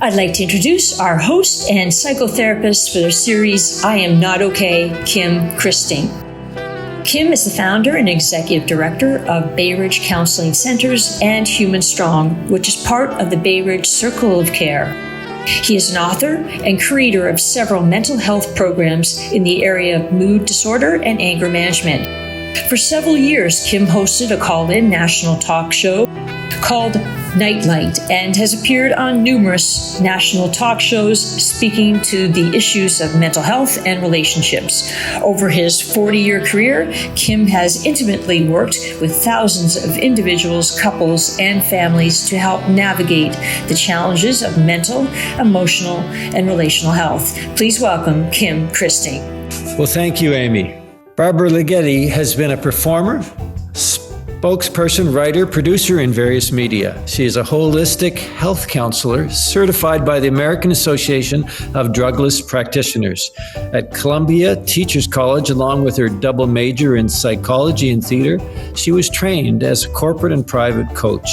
I'd like to introduce our host and psychotherapist for their series, I Am Not Okay, Kim Christing. Kim is the founder and executive director of Bay Ridge Counseling Centers and Human Strong, which is part of the Bay Ridge Circle of Care. He is an author and creator of several mental health programs in the area of mood disorder and anger management. For several years, Kim hosted a call-in national talk show called Nightlight and has appeared on numerous national talk shows speaking to the issues of mental health and relationships. Over his 40-year career, Kim has intimately worked with thousands of individuals, couples, and families to help navigate the challenges of mental, emotional, and relational health. Please welcome Kim Christing. Well, thank you, Amy. Barbara Ligeti has been a performer, spokesperson, writer, producer in various media. She is a holistic health counselor certified by the American Association of Drugless Practitioners. At Columbia Teachers College, along with her double major in psychology and theater, she was trained as a corporate and private coach.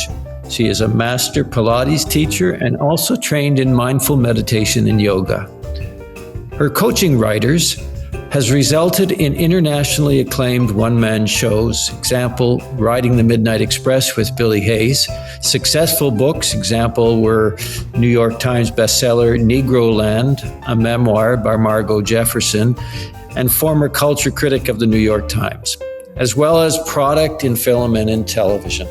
She is a master Pilates teacher and also trained in mindful meditation and yoga. Her coaching writers has resulted in internationally acclaimed one-man shows, example, Riding the Midnight Express with Billy Hayes. Successful books, example, were New York Times bestseller Negro Land, a memoir by Margot Jefferson, and former culture critic of the New York Times, as well as product in film and in television.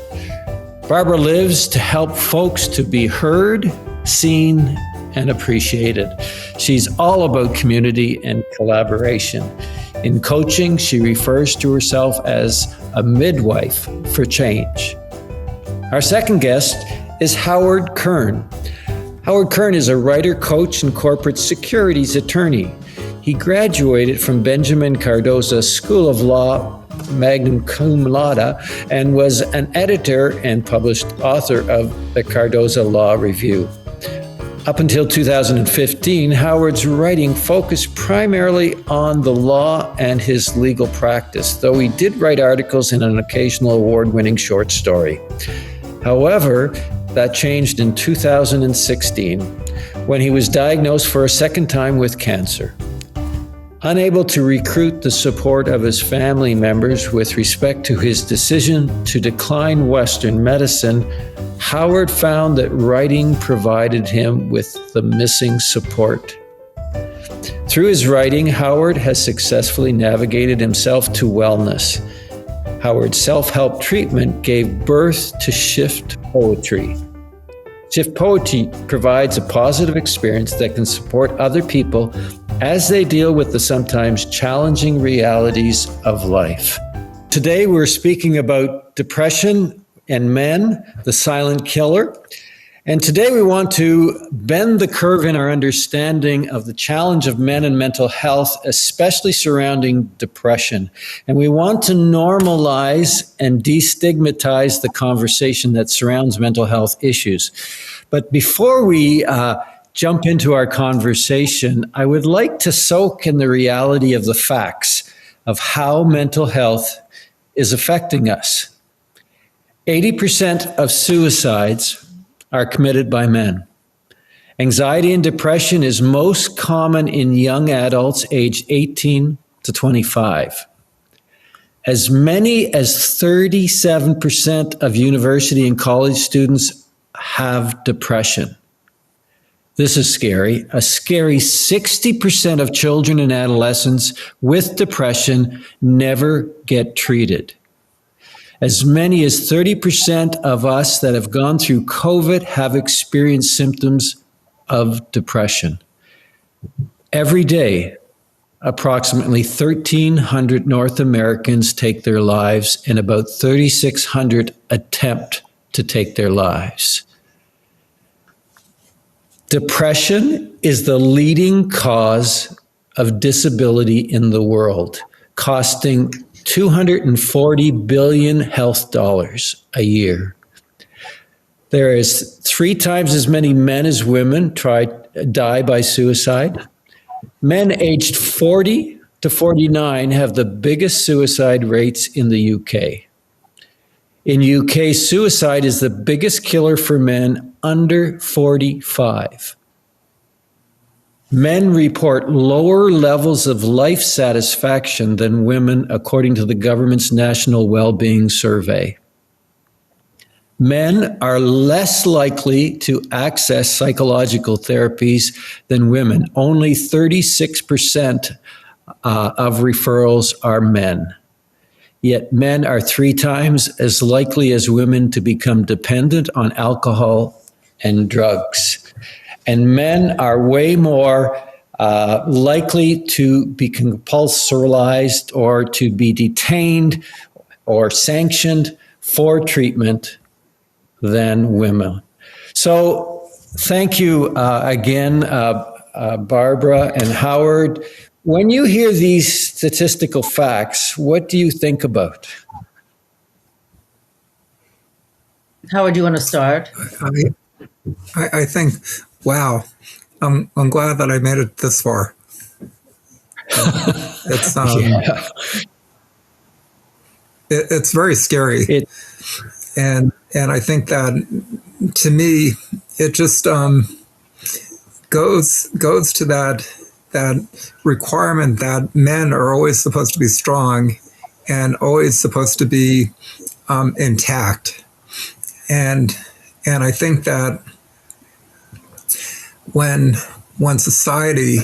Barbara lives to help folks to be heard, seen, and appreciated. She's all about community and collaboration. In coaching, she refers to herself as a midwife for change. Our second guest is Howard Kern. Howard Kern is a writer, coach, and corporate securities attorney. He graduated from Benjamin Cardozo School of Law, magna cum laude, and was an editor and published author of the Cardozo Law Review. Up until 2015, Howard's writing focused primarily on the law and his legal practice, though he did write articles and an occasional award-winning short story. However, that changed in 2016 when he was diagnosed for a second time with cancer. Unable to recruit the support of his family members with respect to his decision to decline Western medicine, Howard found that writing provided him with the missing support. Through his writing, Howard has successfully navigated himself to wellness. Howard's self-help treatment gave birth to Shift Poetry. Shift Poetry provides a positive experience that can support other people as they deal with the sometimes challenging realities of life. Today, we're speaking about depression and men, the silent killer. And today we want to bend the curve in our understanding of the challenge of men and mental health, especially surrounding depression. And we want to normalize and destigmatize the conversation that surrounds mental health issues. But before we jump into our conversation, I would like to soak in the reality of the facts of how mental health is affecting us. 80% of suicides are committed by men. Anxiety and depression is most common in young adults aged 18 to 25. As many as 37% of university and college students have depression. This is scary. A scary 60% of children and adolescents with depression never get treated. As many as 30% of us that have gone through COVID have experienced symptoms of depression. Every day, approximately 1,300 North Americans take their lives and about 3,600 attempt to take their lives. Depression is the leading cause of disability in the world, costing $240 billion health dollars a year. There is 3 times as many men as women die by suicide. Men aged 40 to 49 have the biggest suicide rates in the UK. In UK, suicide is the biggest killer for men under 45. Men report lower levels of life satisfaction than women, according to the government's National Wellbeing Survey. Men are less likely to access psychological therapies than women. Only 36% of referrals are men. Yet men are 3 times as likely as women to become dependent on alcohol and drugs. And men are way more likely to be compulsorized or to be detained or sanctioned for treatment than women. So thank you again, Barbara and Howard. When you hear these statistical facts, what do you think about? Howard, do you want to start? I think, wow, I'm glad that I made it this far. It's it's very scary, and I think that, to me, it just goes to that requirement that men are always supposed to be strong and always supposed to be intact, and I think that when society,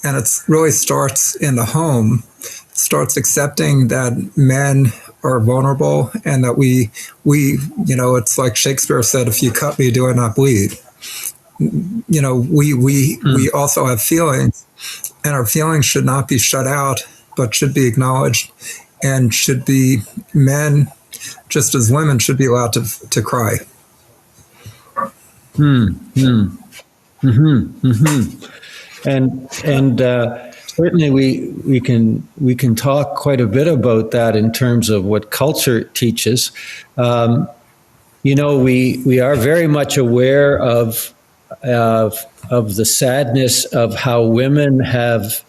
and it really starts in the home, starts accepting that men are vulnerable and that we it's like Shakespeare said, if you cut me, do I not bleed? We also have feelings, and our feelings should not be shut out, but should be acknowledged, and should be, men, just as women, should be allowed to cry. And certainly we can talk quite a bit about that in terms of what culture teaches. We are very much aware of the sadness of how women have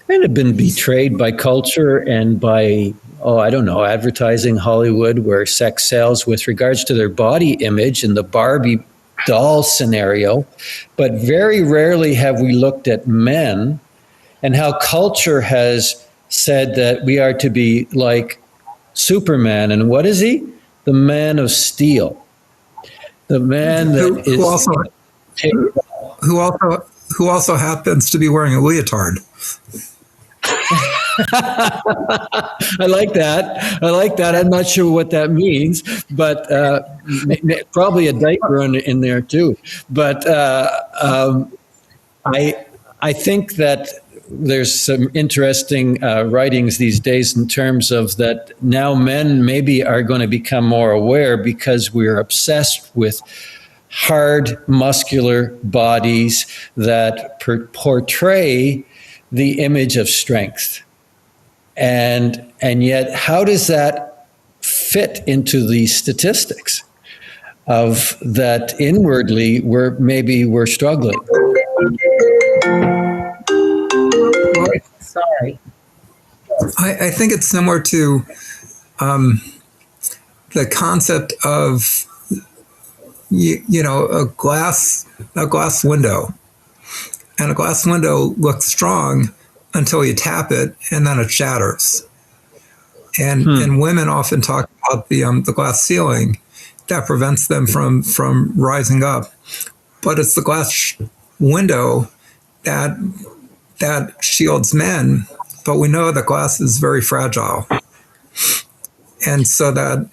kind of been betrayed by culture and by, advertising, Hollywood, where sex sells with regards to their body image and the Barbie doll scenario. But very rarely have we looked at men and how culture has said that we are to be like Superman. And what is he? The man of steel. The man that who also happens to be wearing a leotard. I like that. I'm not sure what that means, but probably a diaper in there too. But I think that there's some interesting writings these days in terms of that now men maybe are going to become more aware because we're obsessed with hard, muscular bodies that portray the image of strength. And yet, how does that fit into the statistics of that inwardly we're struggling? Sorry. I think it's similar to the concept of a glass window, and a glass window looks strong until you tap it, and then it shatters. And women often talk about the glass ceiling that prevents them from rising up, but it's the glass window that shields men. But we know that glass is very fragile, and so that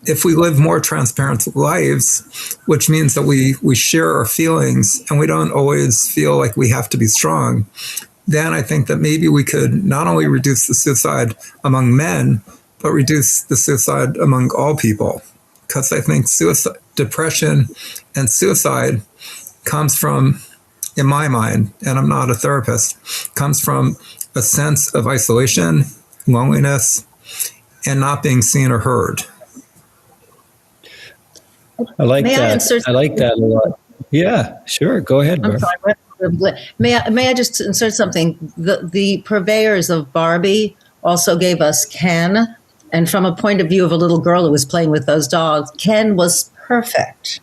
if we live more transparent lives, which means that we share our feelings and we don't always feel like we have to be strong, then I think that maybe we could not only reduce the suicide among men, but reduce the suicide among all people. Because I think depression and suicide comes from, in my mind, and I'm not a therapist, comes from a sense of isolation, loneliness, and not being seen or heard. I like that. I like that a lot. Yeah, sure. Go ahead, Barbara. I'm sorry. May I just insert something? The purveyors of Barbie also gave us Ken, and from a point of view of a little girl who was playing with those dolls, Ken was perfect.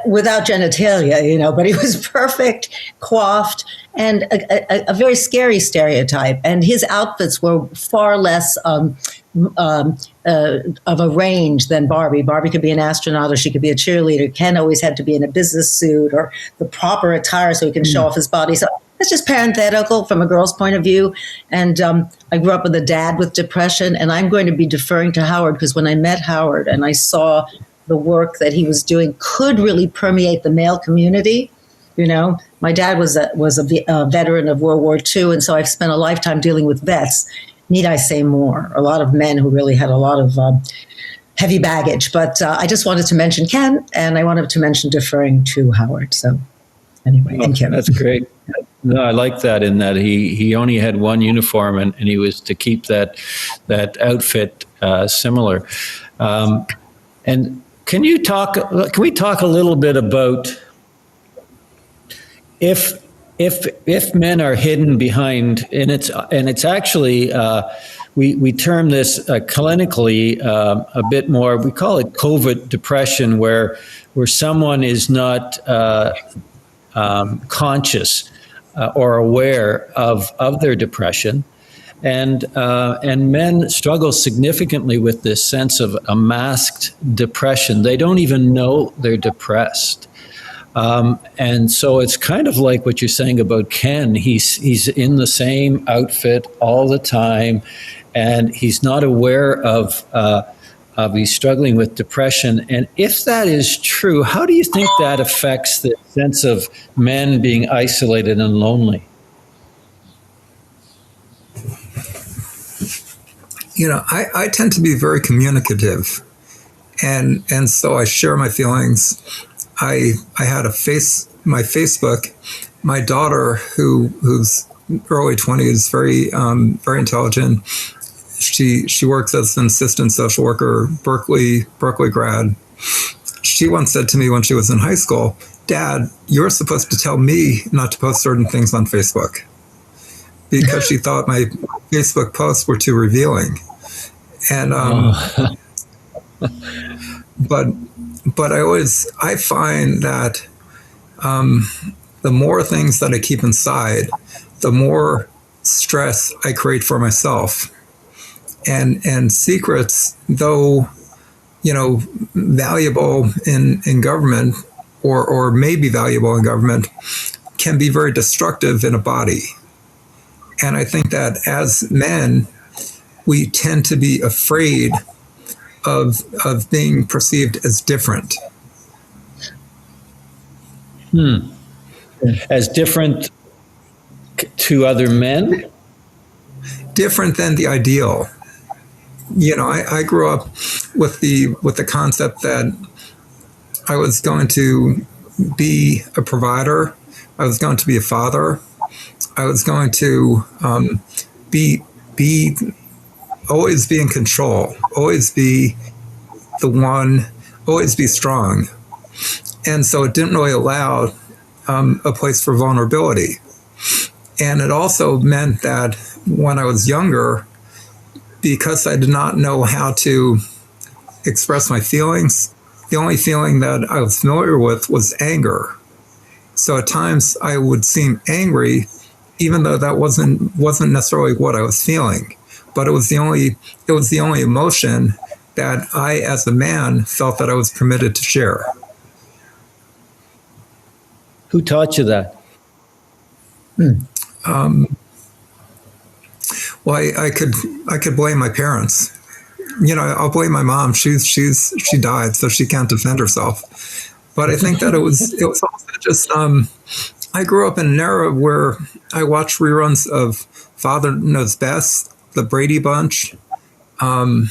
without genitalia, but he was perfect, coiffed, and a very scary stereotype. And his outfits were far less of a range than Barbie. Barbie could be an astronaut or she could be a cheerleader. Ken always had to be in a business suit or the proper attire so he can show off his body. So that's just parenthetical from a girl's point of view. And I grew up with a dad with depression, and I'm going to be deferring to Howard because when I met Howard and I saw the work that he was doing could really permeate the male community. My dad was a veteran of World War II, and so I've spent a lifetime dealing with vets. Need I say more? A lot of men who really had a lot of heavy baggage. But I just wanted to mention Ken, and I wanted to mention deferring to Howard. So anyway, and Kim. That's great. No, I like that in that he only had one uniform, and he was to keep that outfit similar. And can we talk a little bit about if men are hidden behind, and it's actually we term this clinically a bit more. We call it COVID depression, where someone is not conscious or aware of their depression. And men struggle significantly with this sense of a masked depression. They don't even know they're depressed. And so it's kind of like what you're saying about Ken. He's in the same outfit all the time, and he's not aware of he's struggling with depression. And if that is true, how do you think that affects the sense of men being isolated and lonely? I tend to be very communicative, and so I share my feelings. I had my Facebook. My daughter, who's early 20s, very intelligent. She works as an assistant social worker, Berkeley grad. She once said to me when she was in high school, "Dad, you're supposed to tell me not to post certain things on Facebook," because she thought my Facebook posts were too revealing. And but I find that the more things that I keep inside, the more stress I create for myself. And secrets, though valuable in government or may be valuable in government, can be very destructive in a body. And I think that as men, we tend to be afraid of being perceived as different. As different to other men? Different than the ideal. I grew up with the concept that I was going to be a provider. I was going to be a father. I was going to always be in control, always be the one, always be strong. And so it didn't really allow a place for vulnerability. And it also meant that when I was younger, because I did not know how to express my feelings, the only feeling that I was familiar with was anger. So at times I would seem angry, even though that wasn't necessarily what I was feeling. But it was the only emotion that I, as a man, felt that I was permitted to share. Who taught you that? Well, I could blame my parents. I'll blame my mom. She died, so she can't defend herself. But I think that it was also just I grew up in an era where I watched reruns of Father Knows Best, The Brady Bunch, Make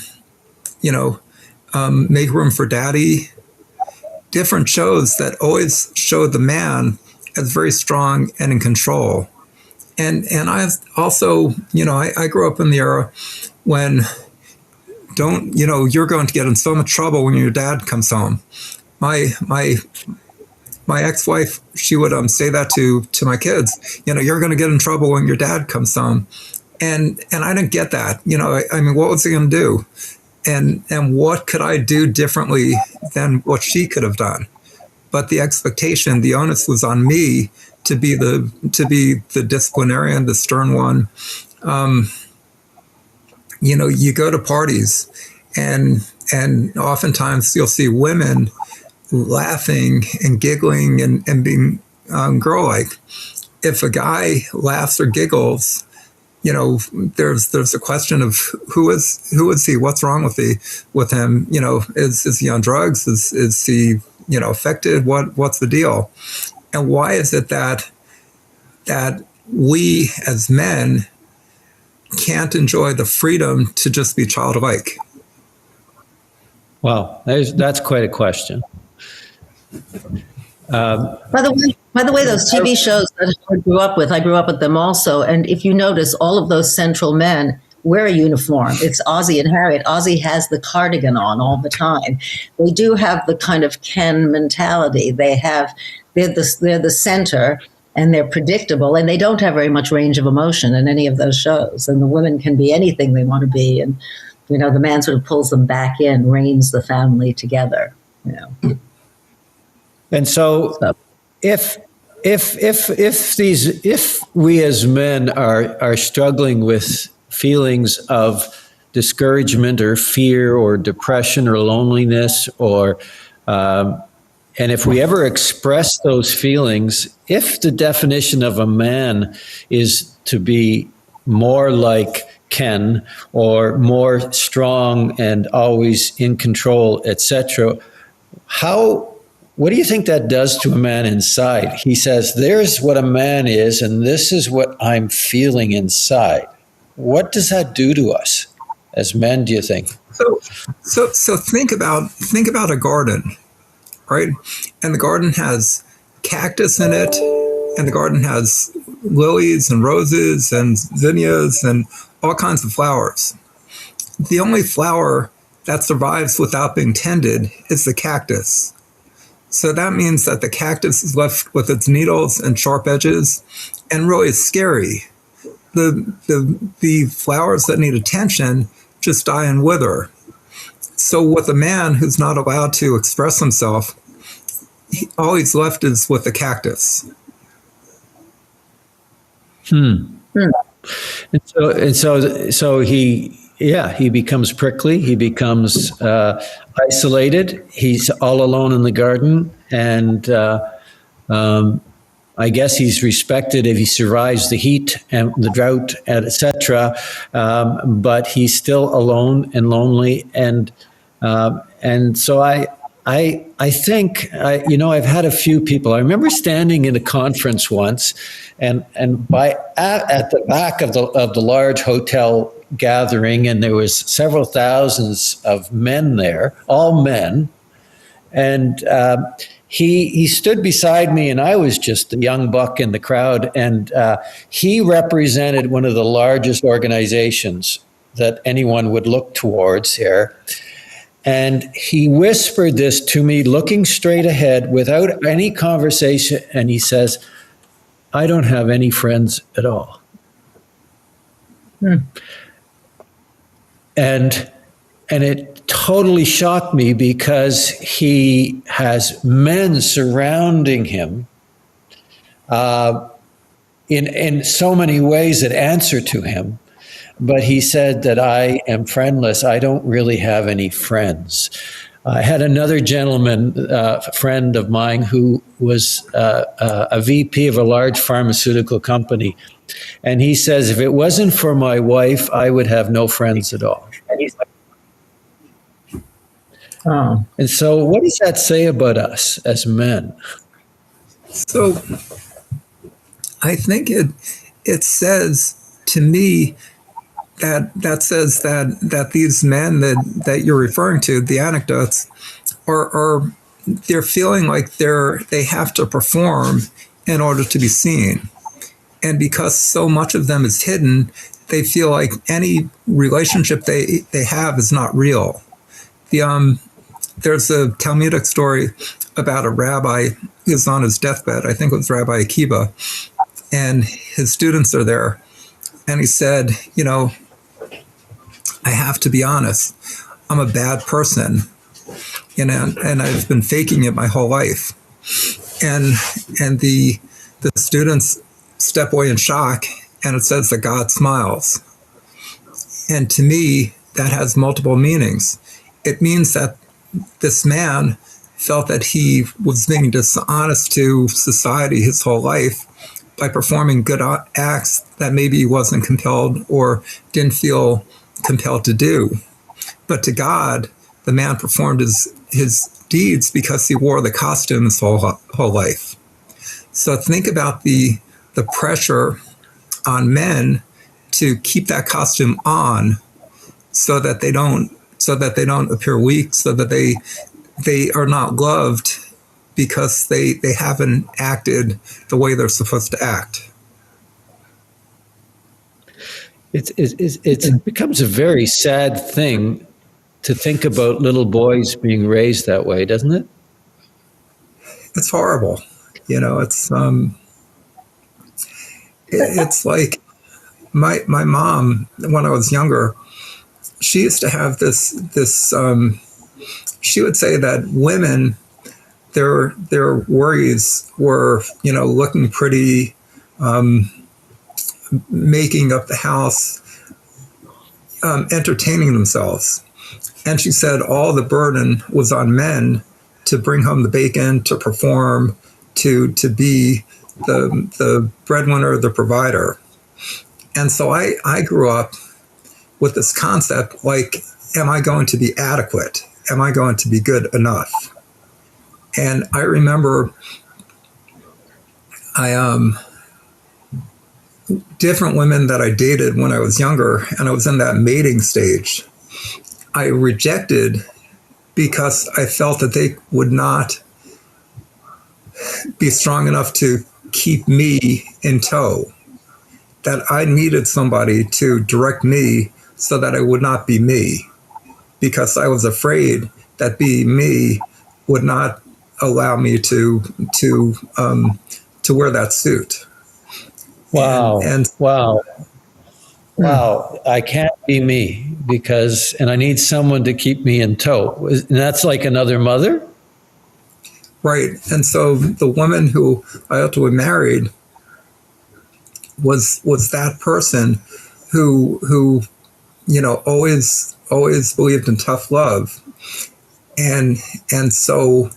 Room for Daddy, different shows that always showed the man as very strong and in control. And I also, I grew up in the era when you're going to get in so much trouble when your dad comes home. My ex-wife, she would say that to my kids, you're going to get in trouble when your dad comes home. And I didn't get that. What was he going to do? And what could I do differently than what she could have done? but the expectation, the onus was on me to be the disciplinarian, the stern one. You go to parties, and oftentimes you'll see women laughing and giggling and being girl-like. If a guy laughs or giggles, there's a question of who is he? What's wrong with him? Is he on drugs? Is he affected? What's the deal? And why is it that we as men can't enjoy the freedom to just be childlike? Wow, that's quite a question. By the way, those TV shows that I grew up with them also. And if you notice, all of those central men wear a uniform. It's Ozzie and Harriet. Ozzie has the cardigan on all the time. They do have the kind of Ken mentality. They're the center, and they're predictable, and they don't have very much range of emotion in any of those shows. And the women can be anything they want to be, and the man sort of pulls them back in, reins the family together. And so, if we as men are struggling with feelings of discouragement or fear or depression or loneliness, or and if we ever express those feelings, if the definition of a man is to be more like Ken or more strong and always in control, etc., what do you think that does to a man inside? He says, there's what a man is, and this is what I'm feeling inside. What does that do to us as men, do you think? So think about a garden, right? And the garden has cactus in it, and the garden has lilies and roses and zinnias and all kinds of flowers. The only flower that survives without being tended is the cactus. So that means that the cactus is left with its needles and sharp edges, and really is scary. The flowers that need attention just die and wither. So with a man who's not allowed to express himself, all he's left is with the cactus. And so he becomes prickly. He becomes isolated. He's all alone in the garden, and I guess he's respected if he survives the heat and the drought, etc. But he's still alone and lonely, and so I think I've had a few people. I remember standing in a conference once, and at the back of the large hotel gathering, and there was several thousands of men there, all men, and he stood beside me, and I was just a young buck in the crowd, and he represented one of the largest organizations that anyone would look towards here. And he whispered this to me, looking straight ahead without any conversation. And he says, I don't have any friends at all. And it totally shocked me, because he has men surrounding him in so many ways that answer to him. But he said that I am friendless. I don't really have any friends. I had another gentleman, a friend of mine, who was a VP of a large pharmaceutical company. And he says, if it wasn't for my wife, I would have no friends at all. Oh. And so what does that say about us as men? So I think it says to me that says that these men that you're referring to, the anecdotes, are they're feeling like they have to perform in order to be seen. And because so much of them is hidden, they feel like any relationship they have is not real. There's a Talmudic story about a rabbi who's on his deathbed. I think it was Rabbi Akiva, and his students are there. And he said, I have to be honest, I'm a bad person, and I've been faking it my whole life. and the students step away in shock, and it says that God smiles. And to me, that has multiple meanings. It means that this man felt that he was being dishonest to society his whole life by performing good acts that maybe he wasn't compelled or didn't feel compelled to do. But to God, the man performed his deeds because he wore the costume his whole life. So think about the pressure on men to keep that costume on so that they don't appear weak, so that they are not loved because they haven't acted the way they're supposed to act. It becomes a very sad thing to think about little boys being raised that way, doesn't it? It's horrible. It's like my mom, when I was younger, she used to have this she would say that women, their worries were, looking pretty, making up the house, entertaining themselves. And she said all the burden was on men to bring home the bacon, to perform, to be the breadwinner, the provider. And so I grew up with this concept, like, am I going to be adequate? Am I going to be good enough? And I remember different women that I dated when I was younger, and I was in that mating stage, I rejected because I felt that they would not be strong enough to keep me in tow, that I needed somebody to direct me so that I would not be me, because I was afraid that being me would not allow me to wear that suit. Wow. Wow. I can't be me and I need someone to keep me in tow. And that's like another mother? Right. And so the woman who I ultimately married was that person who always believed in tough love. And so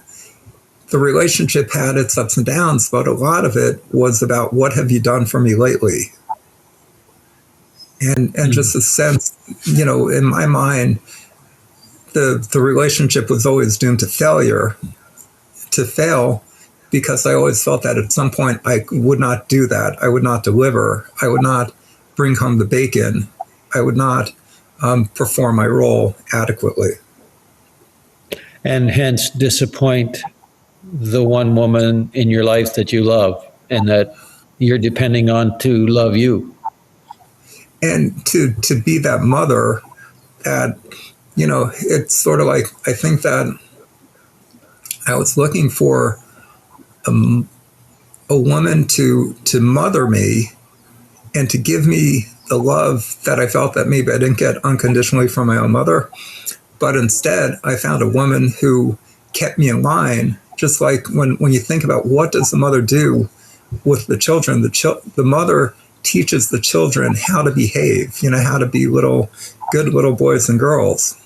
the relationship had its ups and downs, but a lot of it was about, what have you done for me lately? And just a sense, in my mind, the relationship was always doomed to fail, because I always felt that at some point I would not do that. I would not deliver. I would not bring home the bacon. I would not perform my role adequately. And hence disappoint the one woman in your life that you love and that you're depending on to love you. And to be that mother that, it's sort of like, I think that I was looking for a woman to mother me and to give me the love that I felt that maybe I didn't get unconditionally from my own mother. But instead, I found a woman who kept me in line. Just like when you think about, what does the mother do with the children? The mother teaches the children how to behave, how to be good little boys and girls.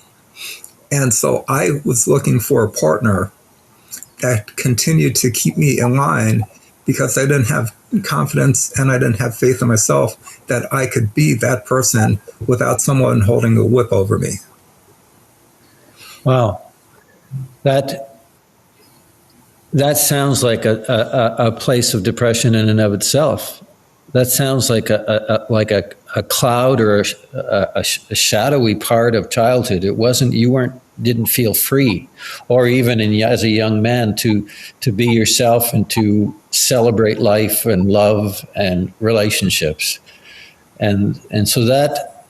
And so I was looking for a partner that continued to keep me in line, because I didn't have confidence and I didn't have faith in myself that I could be that person without someone holding a whip over me. Wow. That sounds like a place of depression in and of itself. That sounds like a cloud or a shadowy part of childhood. It wasn't, didn't feel free, or even as a young man to be yourself and to celebrate life and love and relationships. And so that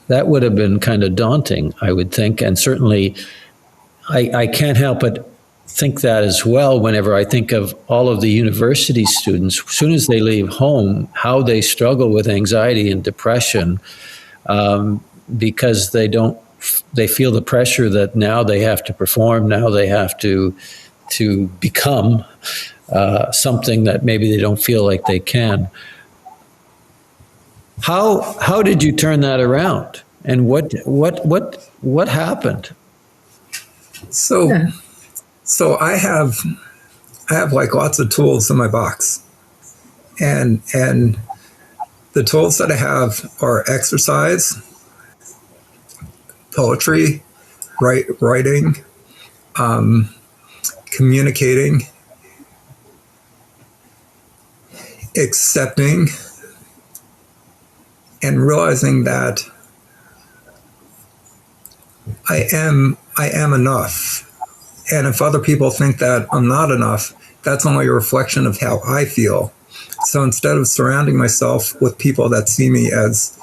would have been kind of daunting, I would think. And certainly I can't help but think that as well whenever I think of all of the university students, as soon as they leave home, how they struggle with anxiety and depression, because they feel the pressure that now they have to perform, now they have to to become something that maybe they don't feel like they can. How did you turn that around? And what happened? So I have like lots of tools in my box, and the tools that I have are exercise, poetry, writing, communicating, accepting, and realizing that I am enough. And if other people think that I'm not enough, that's only a reflection of how I feel. So instead of surrounding myself with people that see me as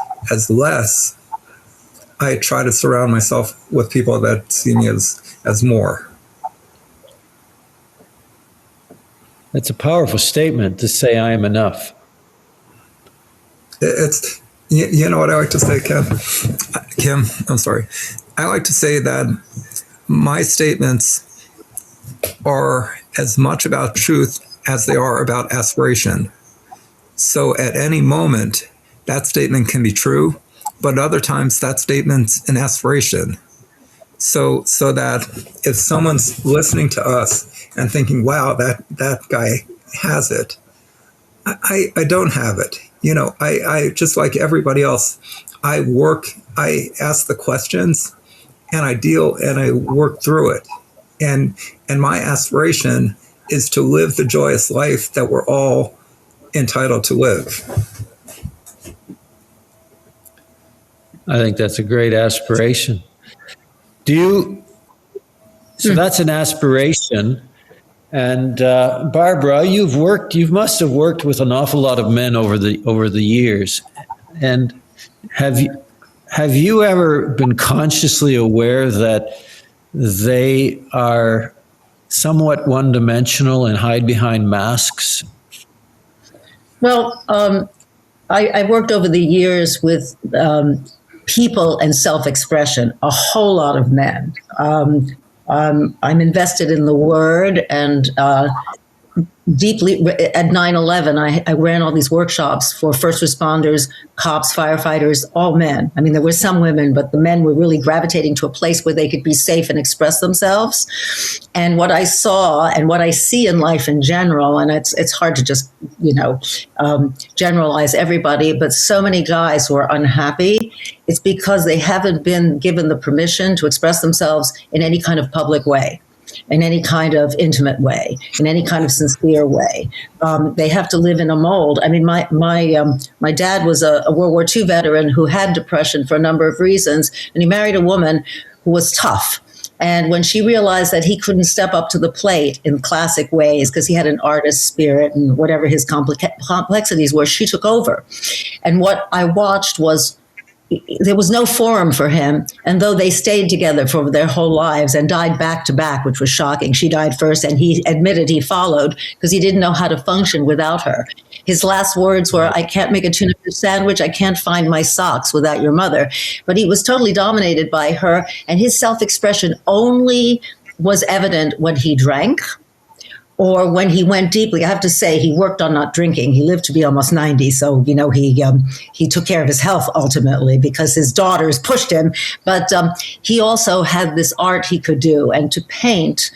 less, I try to surround myself with people that see me as more. That's a powerful statement, to say I am enough. It's, you know what I like to say, Kim, I'm sorry. I like to say that my statements are as much about truth as they are about aspiration. So at any moment, that statement can be true, but other times that statement's an aspiration. So that if someone's listening to us and thinking, wow, that guy has it, I don't have it. You know, I just like everybody else, I ask the questions, and I deal and I work through it. And my aspiration is to live the joyous life that we're all entitled to live. I think that's a great aspiration. So that's an aspiration. And Barbara, you must have worked with an awful lot of men over the years. And have you ever been consciously aware that they are somewhat one-dimensional and hide behind masks? Well, I worked over the years with people and self-expression, a whole lot of men. I'm invested in the word, and deeply at 9/11, I ran all these workshops for first responders, cops, firefighters, all men. I mean, there were some women, but the men were really gravitating to a place where they could be safe and express themselves. And what I saw and what I see in life in general, and it's hard to just, generalize everybody, but so many guys who are unhappy, it's because they haven't been given the permission to express themselves in any kind of public way, in any kind of intimate way, in any kind of sincere way. They have to live in a mold. I mean, my dad was a World War II veteran who had depression for a number of reasons, and he married a woman who was tough. And when she realized that he couldn't step up to the plate in classic ways because he had an artist spirit and whatever his complexities were, she took over. And what I watched was there was no forum for him. And though they stayed together for their whole lives and died back to back, which was shocking. She died first, and he admitted he followed because he didn't know how to function without her. His last words were, "I can't make a tuna fish sandwich. I can't find my socks without your mother." But he was totally dominated by her, and his self-expression only was evident when he drank or when he went deeply. I have to say, he worked on not drinking. He lived to be almost 90. So, he took care of his health ultimately because his daughters pushed him. But he also had this art he could do. And to paint,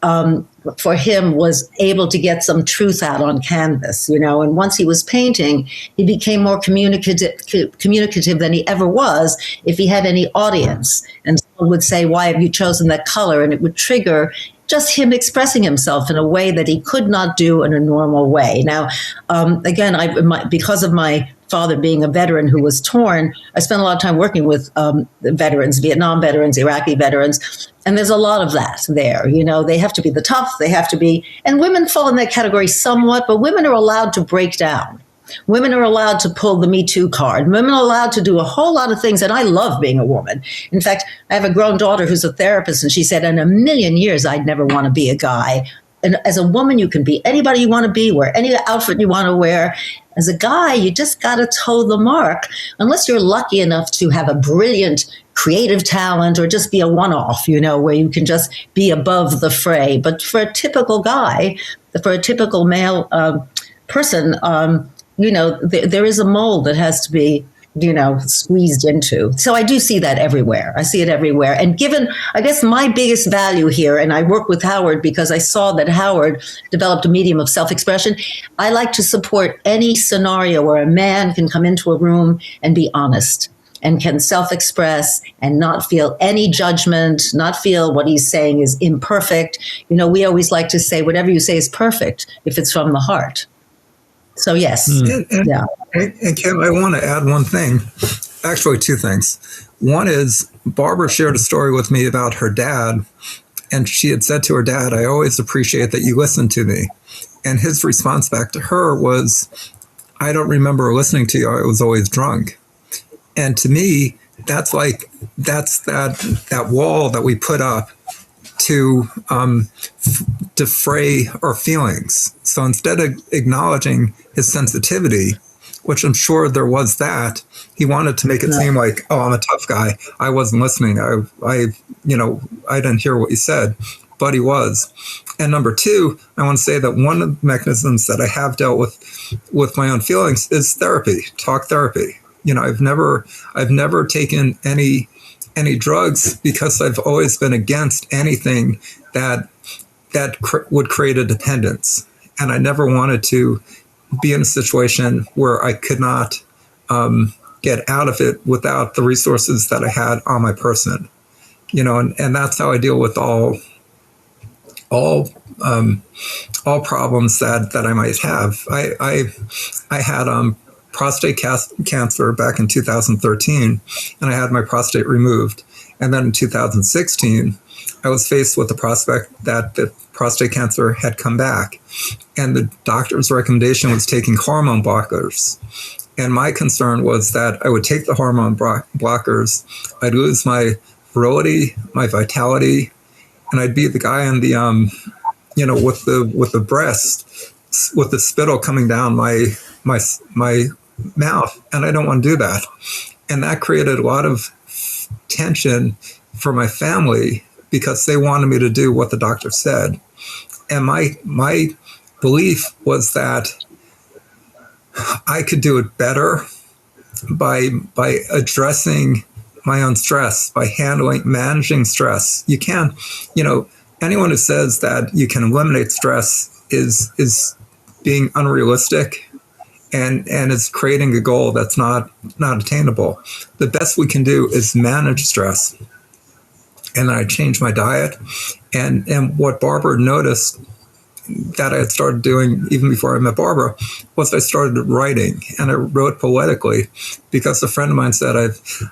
for him, was able to get some truth out on canvas, And once he was painting, he became more communicative than he ever was if he had any audience. And someone would say, "Why have you chosen that color?" And it would trigger just him expressing himself in a way that he could not do in a normal way. Now, again, because of my father being a veteran who was torn, I spent a lot of time working with veterans, Vietnam veterans, Iraqi veterans, and there's a lot of that there. They have to be the tough, they have to be, and women fall in that category somewhat, but women are allowed to break down. Women are allowed to pull the Me Too card. Women are allowed to do a whole lot of things, and I love being a woman. In fact, I have a grown daughter who's a therapist, and she said, in a million years, I'd never want to be a guy. And as a woman, you can be anybody you want to be, wear any outfit you want to wear. As a guy, you just got to toe the mark, unless you're lucky enough to have a brilliant creative talent or just be a one-off, where you can just be above the fray. But for a typical guy, for a typical male person, there is a mold that has to be squeezed into. So I do see that everywhere. I see it everywhere. And given, I guess, my biggest value here, and I work with Howard because I saw that Howard developed a medium of self-expression, I like to support any scenario where a man can come into a room and be honest and can self-express and not feel any judgment, not feel what he's saying is imperfect. We always like to say whatever you say is perfect if it's from the heart. So yes. Yeah. And Kim, I want to add one thing, actually two things. One is Barbara shared a story with me about her dad, and she had said to her dad, "I always appreciate that you listen to me." And his response back to her was, "I don't remember listening to you. I was always drunk." And to me, that's that wall that we put up to defray our feelings. So instead of acknowledging his sensitivity, which I'm sure there was that, he wanted to make it seem like, "Oh, I'm a tough guy. I wasn't listening. I didn't hear what you said," but he was. And number two, I want to say that one of the mechanisms that I have dealt with my own feelings is therapy, talk therapy. I've never taken any drugs because I've always been against anything that would create a dependence. And I never wanted to be in a situation where I could not get out of it without the resources that I had on my person. And that's how I deal with all problems that I might have. I had prostate cancer back in 2013, and I had my prostate removed. And then in 2016, I was faced with the prospect that the prostate cancer had come back, and the doctor's recommendation was taking hormone blockers. And my concern was that I would take the hormone blockers, I'd lose my virility, my vitality, and I'd be the guy in the with the breast, with the spittle coming down my mouth, and I don't want to do that. And that created a lot of tension for my family because they wanted me to do what the doctor said. And my belief was that I could do it better by addressing my own stress, by managing stress. You can't, anyone who says that you can eliminate stress is being unrealistic and is creating a goal that's not attainable. The best we can do is manage stress. And I changed my diet. And what Barbara noticed that I had started doing even before I met Barbara was I started writing, and I wrote poetically because a friend of mine said,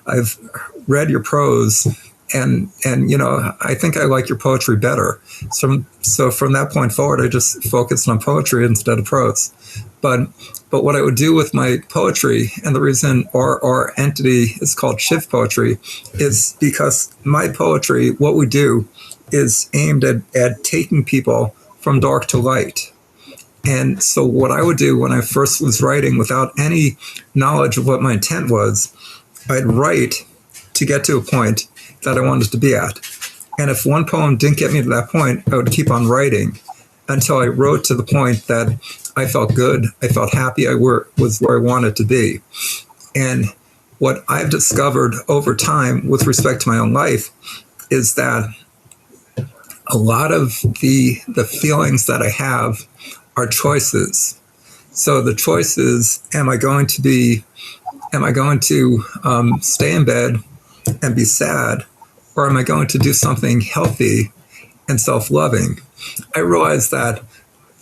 I've read your prose and I think I like your poetry better. So from that point forward, I just focused on poetry instead of prose. But what I would do with my poetry, and the reason our entity is called Shift Poetry, is because my poetry, what we do is aimed at taking people from dark to light. And so what I would do when I first was writing without any knowledge of what my intent was, I'd write to get to a point that I wanted to be at. And if one poem didn't get me to that point, I would keep on writing until I wrote to the point that I felt good, I felt happy, I was where I wanted to be. And what I've discovered over time with respect to my own life is that a lot of the feelings that I have are choices. So the choice is, am I going to stay in bed and be sad, or am I going to do something healthy and self-loving? I realize that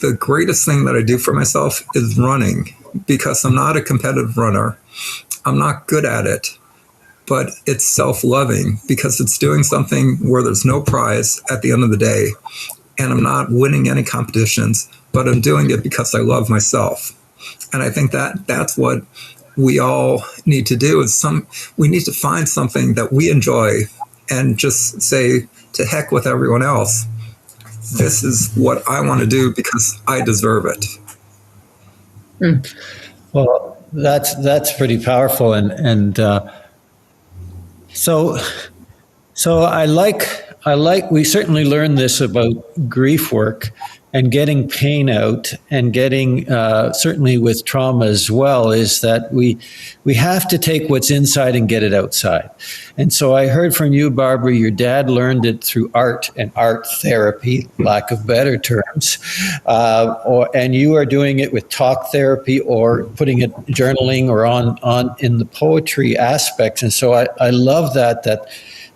the greatest thing that I do for myself is running, because I'm not a competitive runner. I'm not good at it, but it's self-loving because it's doing something where there's no prize at the end of the day, and I'm not winning any competitions, but I'm doing it because I love myself. And I think that that's what we all need to do is we need to find something that we enjoy and just say, to heck with everyone else. This is what I want to do because I deserve it. Well, that's pretty powerful, and so I like we certainly learned this about grief work and getting pain out and getting certainly with trauma as well, is that we have to take what's inside and get it outside. And so I heard from you, Barbara, your dad learned it through art and art therapy, lack of better terms, and you are doing it with talk therapy or putting it journaling or on in the poetry aspects. And so I love that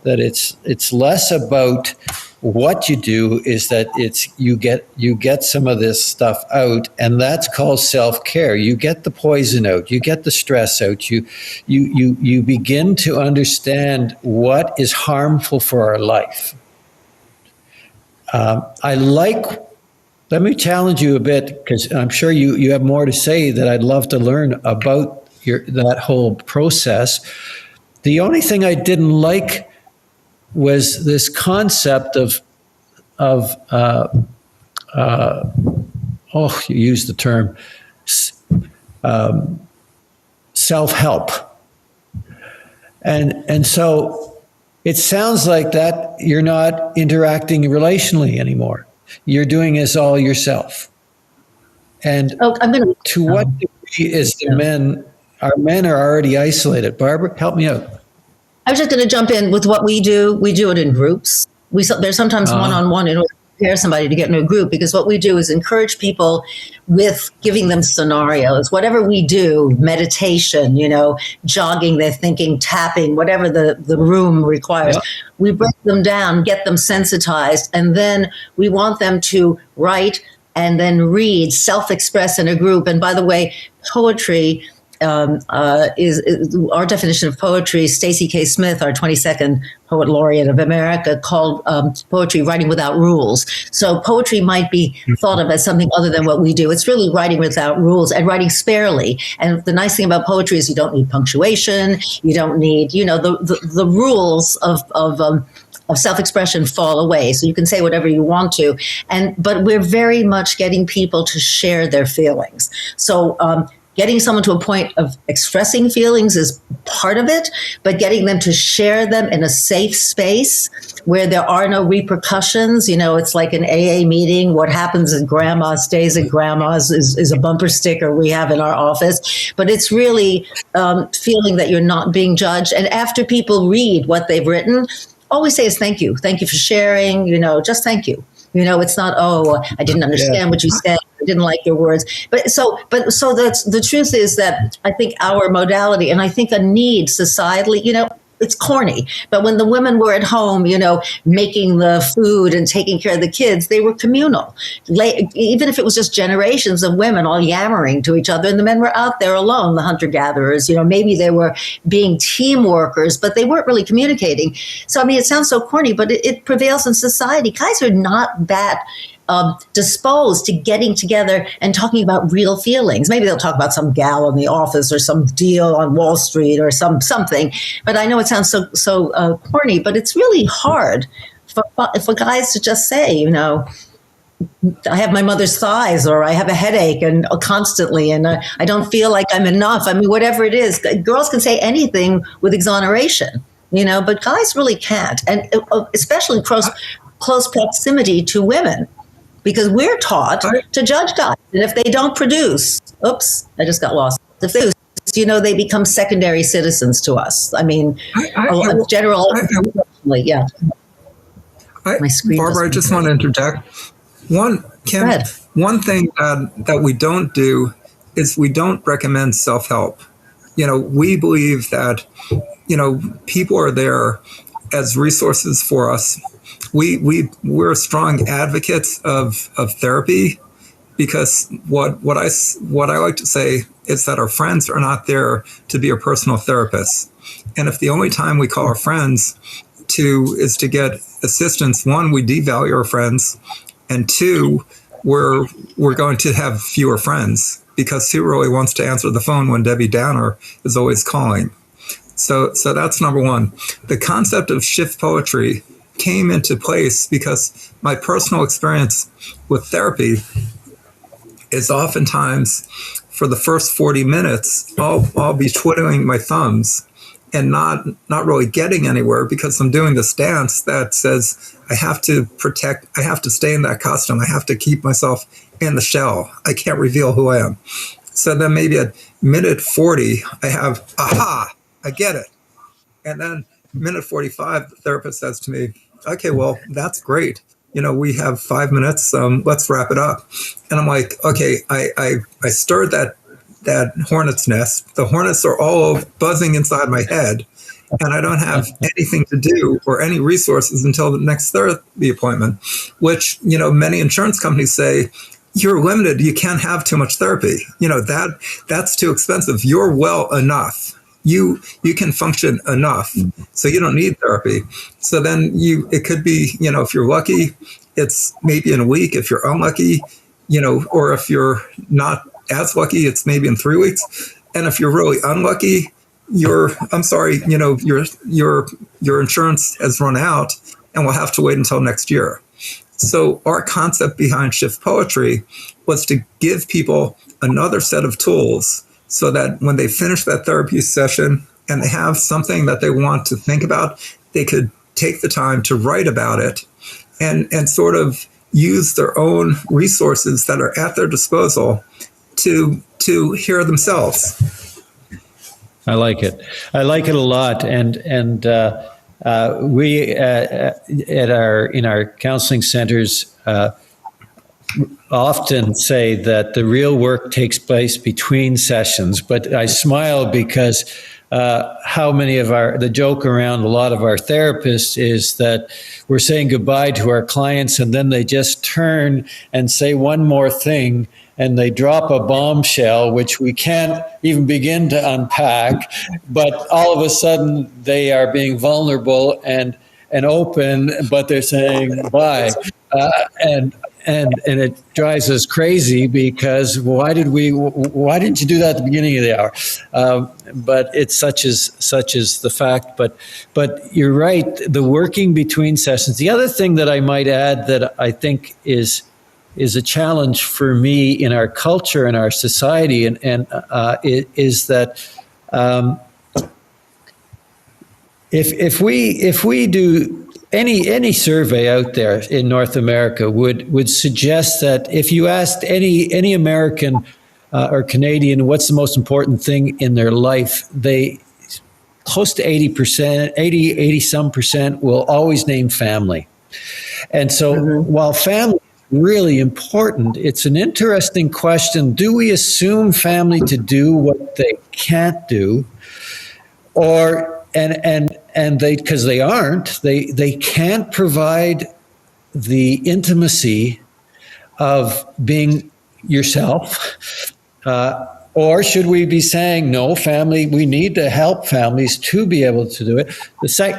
it's less about what you do, is that it's you get some of this stuff out, and that's called self-care. You get the poison out, you get the stress out, you begin to understand what is harmful for our life. Let me challenge you a bit, because I'm sure you have more to say that I'd love to learn about that whole process. The only thing I didn't like was this concept of you used the term self-help, and so it sounds like that you're not interacting relationally anymore. You're doing this all yourself. And to what degree is our men are already isolated? Barbara, help me out. I was just going to jump in with what we do. We do it in groups. There's sometimes one-on-one in order to prepare somebody to get into a group, because what we do is encourage people with giving them scenarios. Whatever we do, meditation, jogging, their thinking, tapping, whatever the room requires, we break them down, get them sensitized, and then we want them to write and then read, self-express in a group. And by the way, poetry is our definition of poetry. Stacey K. Smith, our 22nd Poet Laureate of America, called poetry writing without rules. So poetry might be thought of as something other than what we do. It's really writing without rules and writing sparely. And the nice thing about poetry is you don't need punctuation. You don't need, the rules of self-expression fall away. So you can say whatever you want to. But we're very much getting people to share their feelings. So, getting someone to a point of expressing feelings is part of it, but getting them to share them in a safe space where there are no repercussions. It's like an AA meeting. What happens at grandma stays at grandma's is a bumper sticker we have in our office. But it's really feeling that you're not being judged. And after people read what they've written, all we say is thank you. Thank you for sharing, just thank you. It's not, I didn't understand what you said. I didn't like your words. But so that's the truth is that I think our modality, and I think a need societally, it's corny. But when the women were at home, making the food and taking care of the kids, they were communal. Even if it was just generations of women all yammering to each other, and the men were out there alone, the hunter-gatherers, maybe they were being team workers, but they weren't really communicating. So, it sounds so corny, but it prevails in society. Guys are not that disposed to getting together and talking about real feelings. Maybe they'll talk about some gal in the office or some deal on Wall Street or something. But I know it sounds so corny, but it's really hard for guys to just say, I have my mother's thighs, or I have a headache and constantly, and I don't feel like I'm enough. Whatever it is, girls can say anything with exoneration, but guys really can't, and especially close proximity to women. Because we're taught to judge guys. And if they don't produce, I just got lost. If they produce, they become secondary citizens to us. Yeah. My screen. Barbara, I just want to interject. One thing that we don't do is we don't recommend self-help. We believe that, people are there as resources for us. We're strong advocates of therapy, because what I like to say is that our friends are not there to be our personal therapists. And if the only time we call our friends is to get assistance, one, we devalue our friends, and two, we're going to have fewer friends, because who really wants to answer the phone when Debbie Downer is always calling? So that's number one. The concept of shift poetry came into place because my personal experience with therapy is oftentimes for the first 40 minutes, I'll be twiddling my thumbs and not really getting anywhere, because I'm doing this dance that says I have to stay in that costume. I have to keep myself in the shell. I can't reveal who I am. So then maybe at minute 40, I have, aha, I get it. And then minute 45, the therapist says to me, okay, well, that's great. We have 5 minutes. Let's wrap it up. And I'm like, okay, I stirred that hornet's nest. The hornets are all buzzing inside my head, and I don't have anything to do or any resources until the next therapy appointment, which, many insurance companies say, you're limited. You can't have too much therapy. That's too expensive. You're well enough. You can function enough, so you don't need therapy. So then it could be, if you're lucky, it's maybe in a week. If you're unlucky, or if you're not as lucky, it's maybe in 3 weeks. And if you're really unlucky, your insurance has run out and we'll have to wait until next year. So our concept behind Shift Poetry was to give people another set of tools so that when they finish that therapy session and they have something that they want to think about, they could take the time to write about it and sort of use their own resources that are at their disposal to hear themselves. I like it. I like it a lot. And we in our counseling centers often say that the real work takes place between sessions. But I smile because how many of the joke around a lot of our therapists is that we're saying goodbye to our clients and then they just turn and say one more thing and they drop a bombshell, which we can't even begin to unpack. But all of a sudden they are being vulnerable and open, but they're saying bye. And it drives us crazy because why didn't you do that at the beginning of the hour? But it's such is the fact. But you're right. The working between sessions. The other thing that I might add that I think is a challenge for me in our culture and our society, and is that if we do any survey out there in North America would suggest that if you asked any American or Canadian what's the most important thing in their life, they close to 80 some percent will always name family. And so while family is really important, it's an interesting question. Do we assume family to do what they can't do, or and they, because they aren't, they can't provide the intimacy of being yourself, or should we be saying no, family? We need to help families to be able to do it.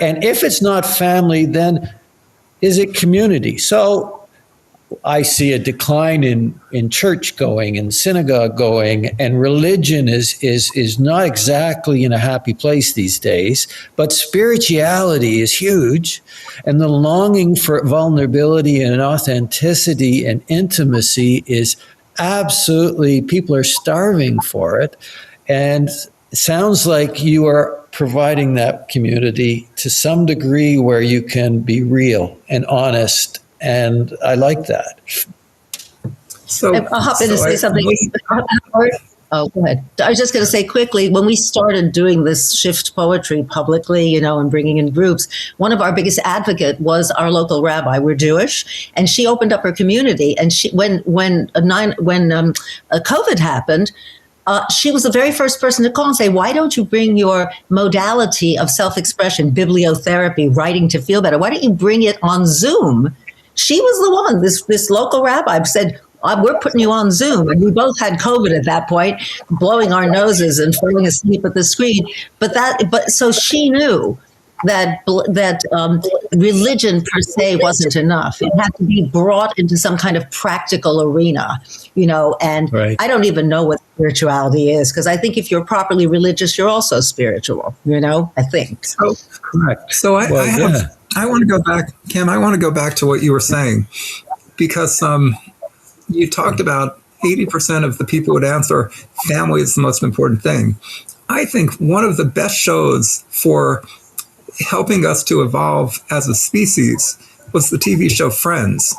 And if it's not family, then is it community? So I see a decline in church going and synagogue going, and religion is not exactly in a happy place these days, but spirituality is huge, and the longing for vulnerability and authenticity and intimacy is absolutely, people are starving for it. And it sounds like you are providing that community to some degree where you can be real and honest. And I like that. So I'll hop in and say something. Oh, go ahead. I was just going to say quickly, when we started doing this Shift Poetry publicly, and bringing in groups, one of our biggest advocate was our local rabbi. We're Jewish, and she opened up her community. And when COVID happened, she was the very first person to call and say, why don't you bring your modality of self-expression, bibliotherapy, writing to feel better? Why don't you bring it on Zoom? She was the one, this local rabbi said, we're putting you on Zoom. And we both had COVID at that point, blowing our noses and falling asleep at the screen. But so she knew that religion per se wasn't enough. It had to be brought into some kind of practical arena, and right. I don't even know what spirituality is, because I think if you're properly religious, you're also spiritual, I think. So, correct. So I want to go back, Kim, I want to go back to what you were saying, because you talked about 80% of the people would answer family is the most important thing. I think one of the best shows for helping us to evolve as a species was the TV show Friends,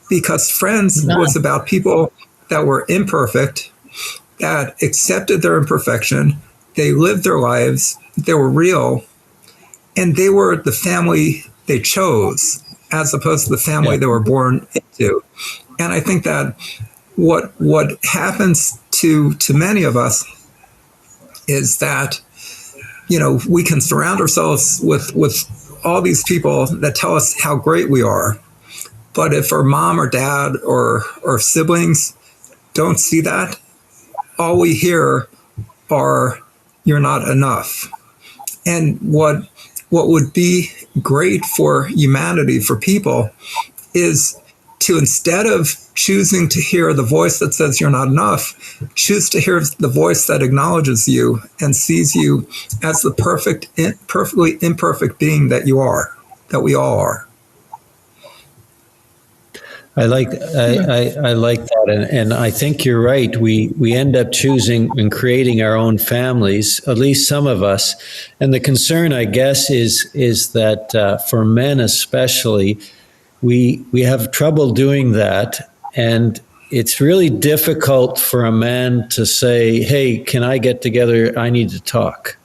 because Friends was about people that were imperfect, that accepted their imperfection, they lived their lives, they were real, and they were the family they chose as opposed to the family they were born into. And I think that what happens to many of us is that, we can surround ourselves with all these people that tell us how great we are. But if our mom or dad or siblings don't see that, all we hear are, "You're not enough." And what would be great for humanity, for people, is to, instead of choosing to hear the voice that says you're not enough, choose to hear the voice that acknowledges you and sees you as the perfectly imperfect being that you are, that we all are. I like that, and I think you're right. We end up choosing and creating our own families, at least some of us. And the concern, I guess, is that for men especially, we have trouble doing that, and it's really difficult for a man to say, "Hey, can I get together? I need to talk."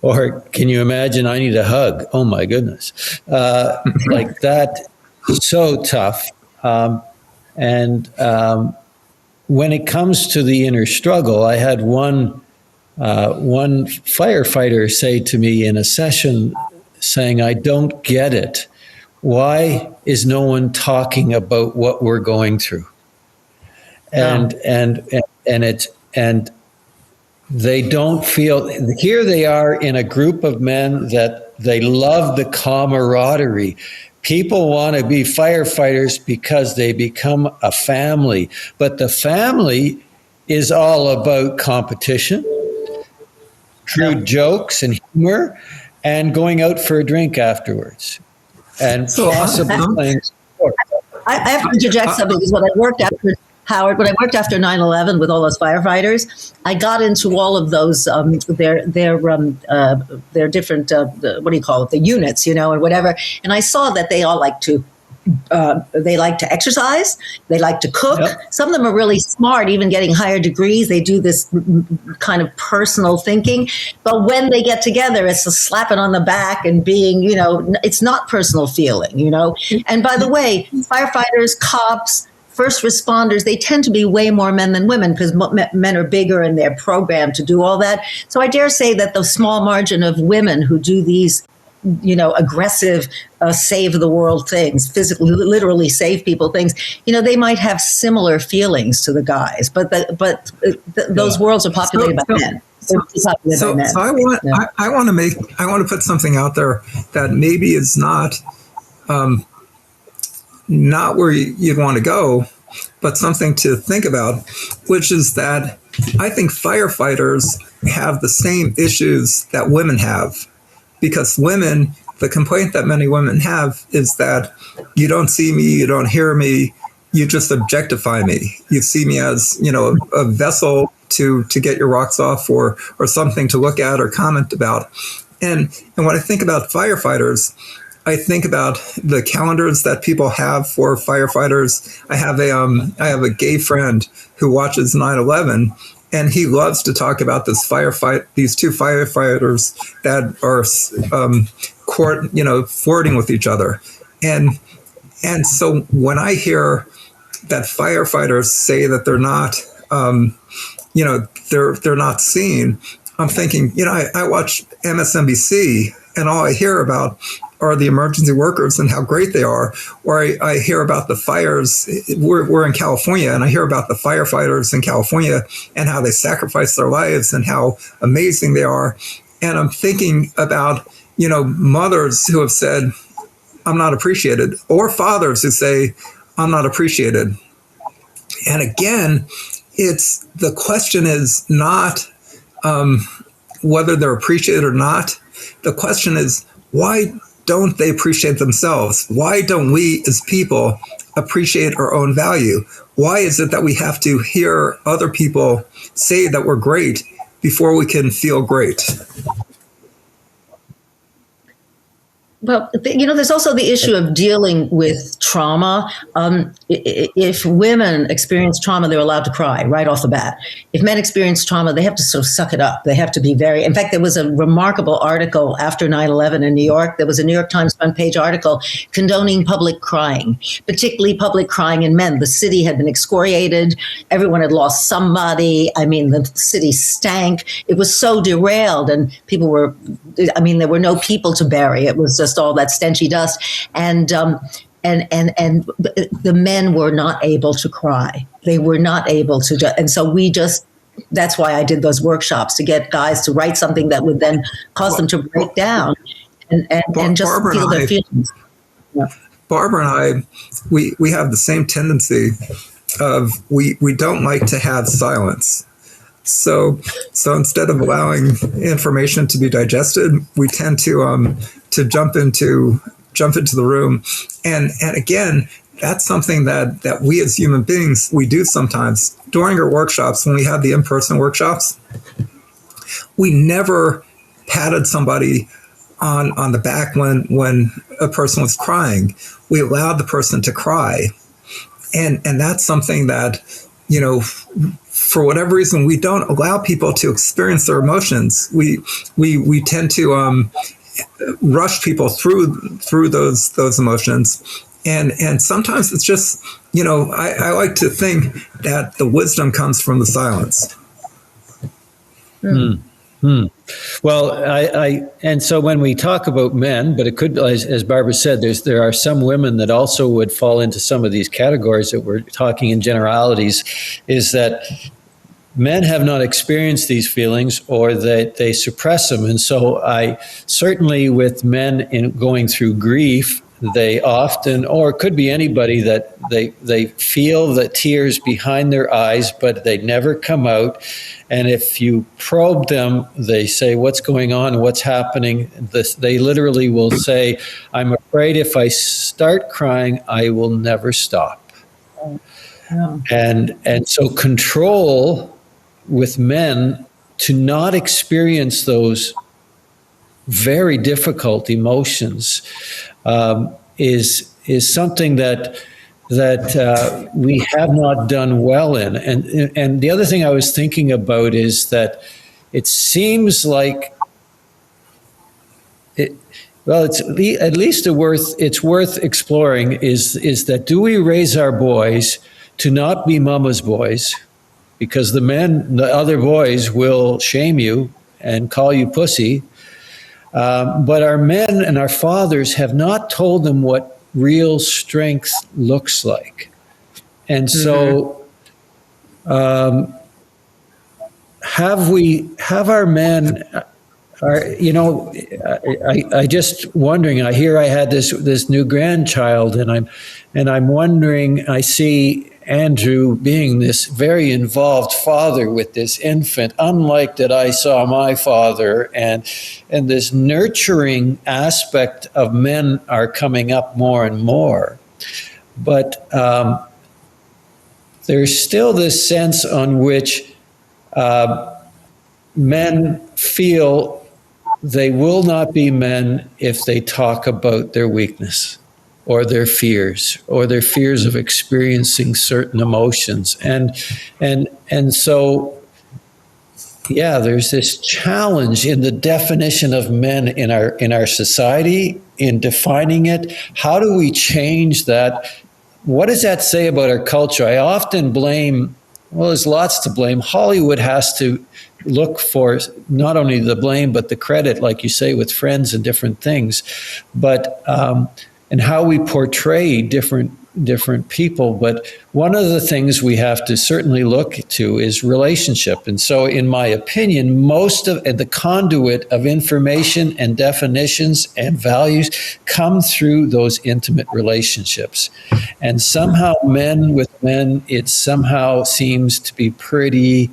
Or can you imagine, "I need a hug"? Oh my goodness, like that, so tough. When it comes to the inner struggle, I had one firefighter say to me in a session, saying, "I don't get it. Why is no one talking about what we're going through?" And they don't feel. Here they are in a group of men that they love the camaraderie. People want to be firefighters because they become a family, but the family is all about competition, crude jokes and humor, and going out for a drink afterwards, and possibly playing sports. I have to interject something, because when I worked after 9/11 with all those firefighters, I got into all of those their different what do you call it, the units, and whatever. And I saw that they all like to exercise, they like to cook. Yep. Some of them are really smart, even getting higher degrees. They do this kind of personal thinking. But when they get together, it's a slapping on the back and being, it's not personal feeling, And by the way, firefighters, cops, first responders, they tend to be way more men than women, because men are bigger and they're programmed to do all that. So I dare say that the small margin of women who do these, aggressive, save the world things, physically, literally save people things, they might have similar feelings to the guys, but those worlds are populated by men. So I want to put something out there that maybe is not where you'd want to go, but something to think about, which is that I think firefighters have the same issues that women have, because women, the complaint that many women have is that you don't see me, you don't hear me, you just objectify me. You see me as, a vessel to get your rocks off, or something to look at or comment about. And when I think about firefighters, I think about the calendars that people have for firefighters. I have a gay friend who watches 9/11, and he loves to talk about these two firefighters that are flirting with each other. And so when I hear that firefighters say that they're not they're not seen, I'm thinking, I watch MSNBC, and all I hear about are the emergency workers and how great they are. Or I hear about the fires. We're in California, and I hear about the firefighters in California and how they sacrifice their lives and how amazing they are. And I'm thinking about, mothers who have said, "I'm not appreciated," or fathers who say, "I'm not appreciated." And again, the question is not whether they're appreciated or not. The question is, why don't they appreciate themselves? Why don't we as people appreciate our own value? Why is it that we have to hear other people say that we're great before we can feel great? Well, there's also the issue of dealing with trauma. If women experience trauma, they're allowed to cry right off the bat. If men experience trauma, they have to sort of suck it up. They have to be in fact, there was a remarkable article after 9/11 in New York. There was a New York Times front page article condoning public crying, particularly public crying in men. The city had been excoriated. Everyone had lost somebody. I mean, the city stank. It was so derailed, and there were no people to bury. It was just all that stenchy dust, and the men were not able to cry. They were not able to, and so that's why I did those workshops, to get guys to write something that would then cause them to break down and just Barbara feel their feelings. Yeah. Barbara and I, we have the same tendency of we don't like to have silence. So instead of allowing information to be digested, we tend to jump into the room, and again, that's something that we as human beings, we do sometimes during our workshops. When we have the in-person workshops, we never patted somebody on the back when a person was crying. We allowed the person to cry, and that's something that, for whatever reason, we don't allow people to experience their emotions. We tend to rush people through those emotions, and sometimes it's just, I like to think that the wisdom comes from the silence. Well, and so when we talk about men, but it could, as Barbara said, there are some women that also would fall into some of these categories that we're talking in generalities, is that men have not experienced these feelings, or that they suppress them. And so certainly with men in going through grief, they often, or it could be anybody, that they feel the tears behind their eyes, but they never come out. And if you probe them, they say, what's going on? What's happening? They literally will say, I'm afraid if I start crying, I will never stop. Yeah. And so control with men to not experience those very difficult emotions is something that we have not done well in. And the other thing I was thinking about is that it seems like it's at least it's worth exploring is that, do we raise our boys to not be mama's boys? Because the other boys will shame you and call you pussy. But our men and our fathers have not told them what real strength looks like. And so have our men, I just wondering, I hear I had this new grandchild, and I'm wondering, I see Andrew being this very involved father with this infant, unlike that I saw my father, and this nurturing aspect of men are coming up more and more. But there's still this sense on which men feel they will not be men if they talk about their weakness, or their fears of experiencing certain emotions. And so, yeah, there's this challenge in the definition of men in our society, in defining it. How do we change that? What does that say about our culture? I often blame, well, there's lots to blame. Hollywood has to look for not only the blame, but the credit, like you say, with Friends and different things. But and how we portray different people. But one of the things we have to certainly look to is relationship. And so, in my opinion, most of the conduit of information and definitions and values come through those intimate relationships. And somehow men with men, it somehow seems to be pretty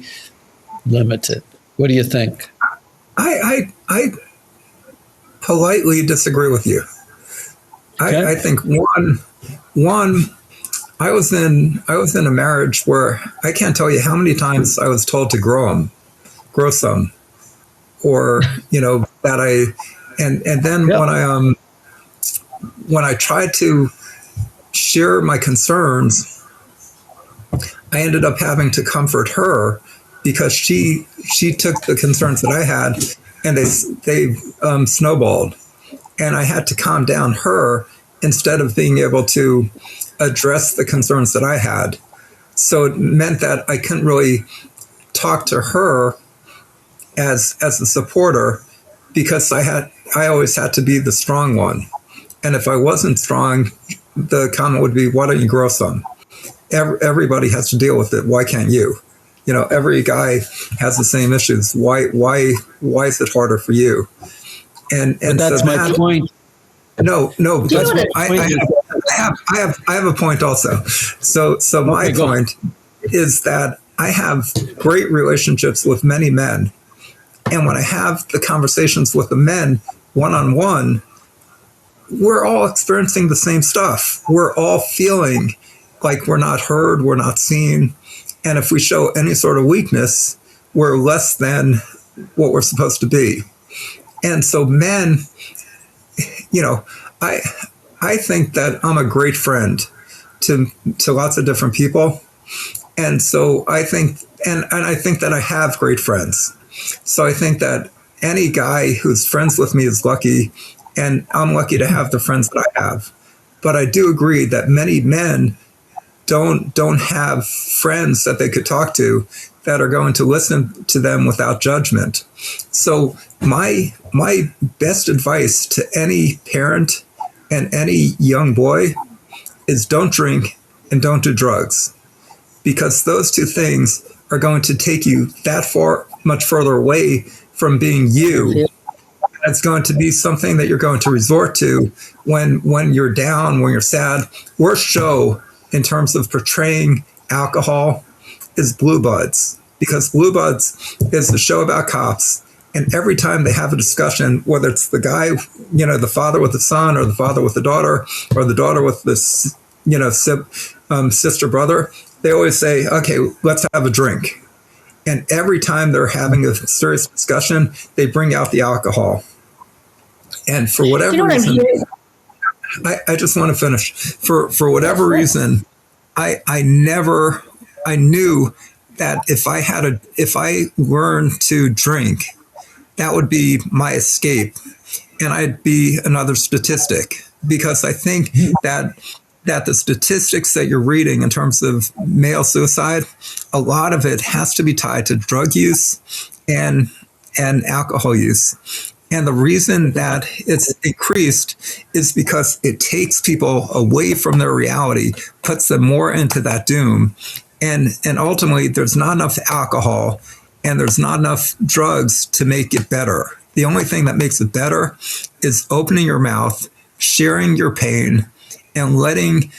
limited. What do you think? I politely disagree with you. Okay. I think one, I was in a marriage where I can't tell you how many times I was told to grow some, or that and then Yep. when I tried to share my concerns, I ended up having to comfort her because she took the concerns that I had and they snowballed, and I had to calm down her instead of being able to address the concerns that I had. So it meant that I couldn't really talk to her as a supporter because I always had to be the strong one. And if I wasn't strong, the comment would be, why don't you grow some? Everybody has to deal with it. Why can't you? Every guy has the same issues. Why is it harder for you? And That's so my point. No, that's I have a point also. So my point is that I have great relationships with many men. And when I have the conversations with the men one-on-one, we're all experiencing the same stuff. We're all feeling like we're not heard, we're not seen. And if we show any sort of weakness, we're less than what we're supposed to be. And so men, I think that I'm a great friend to lots of different people. And so I think, and I think that I have great friends. So I think that any guy who's friends with me is lucky, and I'm lucky to have the friends that I have. But I do agree that many men don't have friends that they could talk to that are going to listen to them without judgment. So my best advice to any parent and any young boy is don't drink and don't do drugs, because those two things are going to take you that far, much further away from being you. It's going to be something that you're going to resort to when you're down, when you're sad. Worst show in terms of portraying alcohol is Blue Buds, because Blue Buds is the show about cops. And every time they have a discussion, whether it's the guy, the father with the son, or the father with the daughter, or the daughter with the, sister, brother, they always say, okay, let's have a drink. And every time they're having a serious discussion, they bring out the alcohol. And for whatever reason, I just want to finish. For whatever reason, I knew that if I learned to drink, that would be my escape, and I'd be another statistic, because I think that the statistics that you're reading in terms of male suicide, a lot of it has to be tied to drug use and alcohol use. And the reason that it's increased is because it takes people away from their reality, puts them more into that doom. And ultimately, there's not enough alcohol and there's not enough drugs to make it better. The only thing that makes it better is opening your mouth, sharing your pain, and letting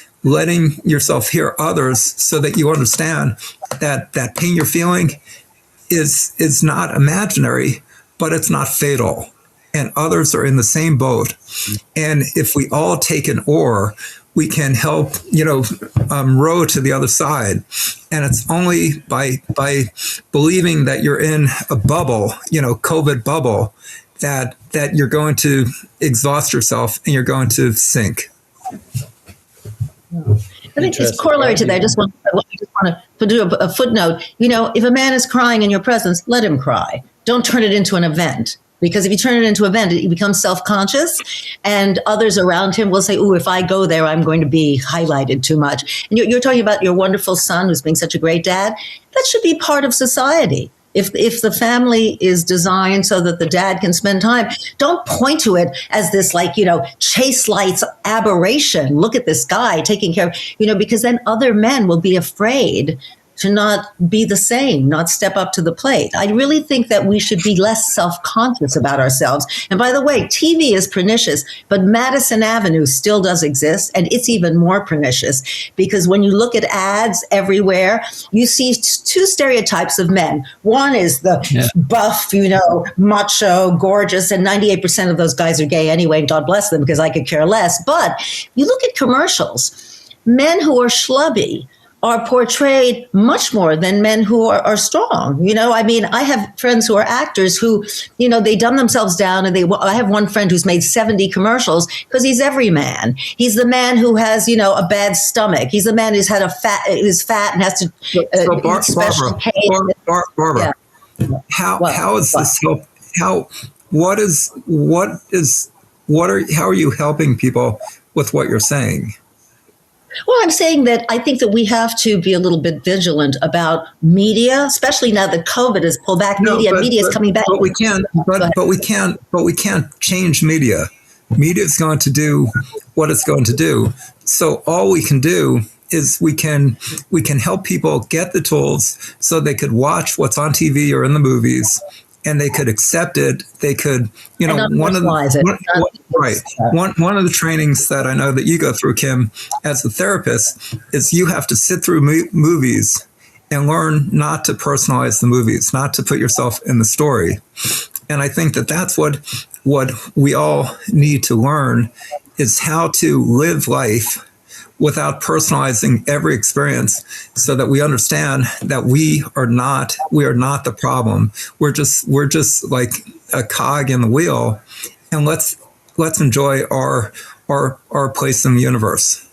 yourself hear others, so that you understand that pain you're feeling is not imaginary, but it's not fatal. And others are in the same boat. And if we all take an oar, we can help, row to the other side. And it's only by believing that you're in a bubble, COVID bubble, that you're going to exhaust yourself and you're going to sink. I think it's corollary to that. I just want to do a footnote. If a man is crying in your presence, let him cry. Don't turn it into an event. Because if you turn it into an event, he becomes self-conscious, and others around him will say, "Ooh, if I go there, I'm going to be highlighted too much." And you're talking about your wonderful son who's being such a great dad. That should be part of society. If the family is designed so that the dad can spend time, don't point to it as this chase lights aberration. Look at this guy taking care of, because then other men will be afraid to not be the same, not step up to the plate. I really think that we should be less self-conscious about ourselves. And by the way, TV is pernicious, but Madison Avenue still does exist, and it's even more pernicious, because when you look at ads everywhere, you see two stereotypes of men. One is the buff, macho, gorgeous, and 98% of those guys are gay anyway, and God bless them, because I could care less. But you look at commercials, men who are schlubby are portrayed much more than men who are strong. I mean, I have friends who are actors who, they dumb themselves down, and I have one friend who's made 70 commercials because he's every man. He's the man who has, a bad stomach. He's the man who's is fat and has to eat special pain. Barbara, Yeah. how is this help? How are you helping people with what you're saying? Well, I'm saying that I think that we have to be a little bit vigilant about media, especially now that COVID has pulled back. Media is coming back. But we can't change media. Media is going to do what it's going to do. So all we can do is we can help people get the tools so they could watch what's on TV or in the movies, and they could accept it. They could, one of the trainings that I know that you go through, Kim, as a therapist, is you have to sit through movies and learn not to personalize the movies, not to put yourself in the story. And I think that that's what we all need to learn, is how to live life without personalizing every experience, so that we understand that we are not the problem. We're just like a cog in the wheel, and let's enjoy our place in the universe.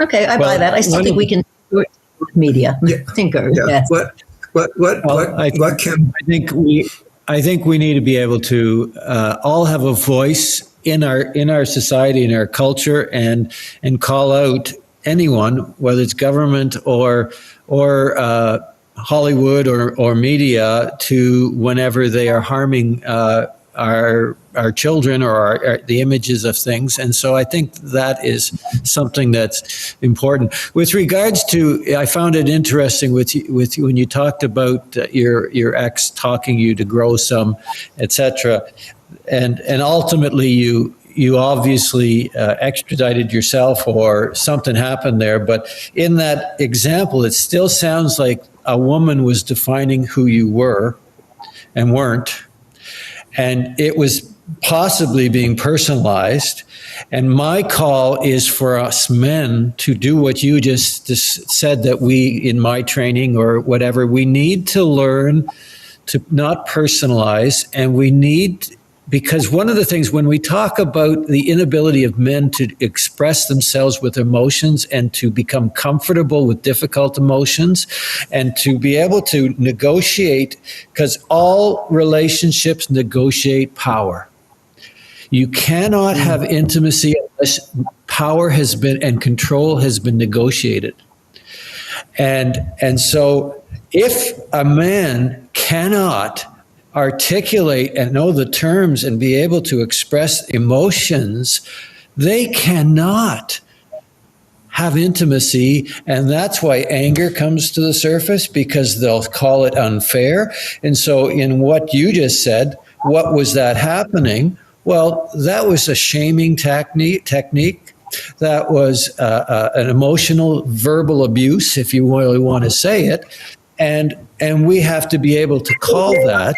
Okay, I buy that. I still think we can do it with media. Thinker. Yeah. Yes. I think we need to be able to all have a voice in our society, in our culture, and call out anyone, whether it's government or Hollywood or media, to whenever they are harming our children or the images of things. And so I think that is something that's important. With regards to, I found it interesting with when you talked about your ex talking you to grow some, etc. And ultimately you obviously extradited yourself, or something happened there. But in that example, it still sounds like a woman was defining who you were and weren't. And it was possibly being personalized. And my call is for us men to do what you just said, that we, in my training or whatever, we need to learn to not personalize. And we need, because one of the things when we talk about the inability of men to express themselves with emotions and to become comfortable with difficult emotions and to be able to negotiate, because all relationships negotiate power. You cannot have intimacy unless power has been and control has been negotiated. And so if a man cannot articulate and know the terms and be able to express emotions, they cannot have intimacy. And that's why anger comes to the surface, because they'll call it unfair. And so in what you just said, what was that happening? Well, that was a shaming technique. That was an emotional verbal abuse, if you really want to say it. And we have to be able to call that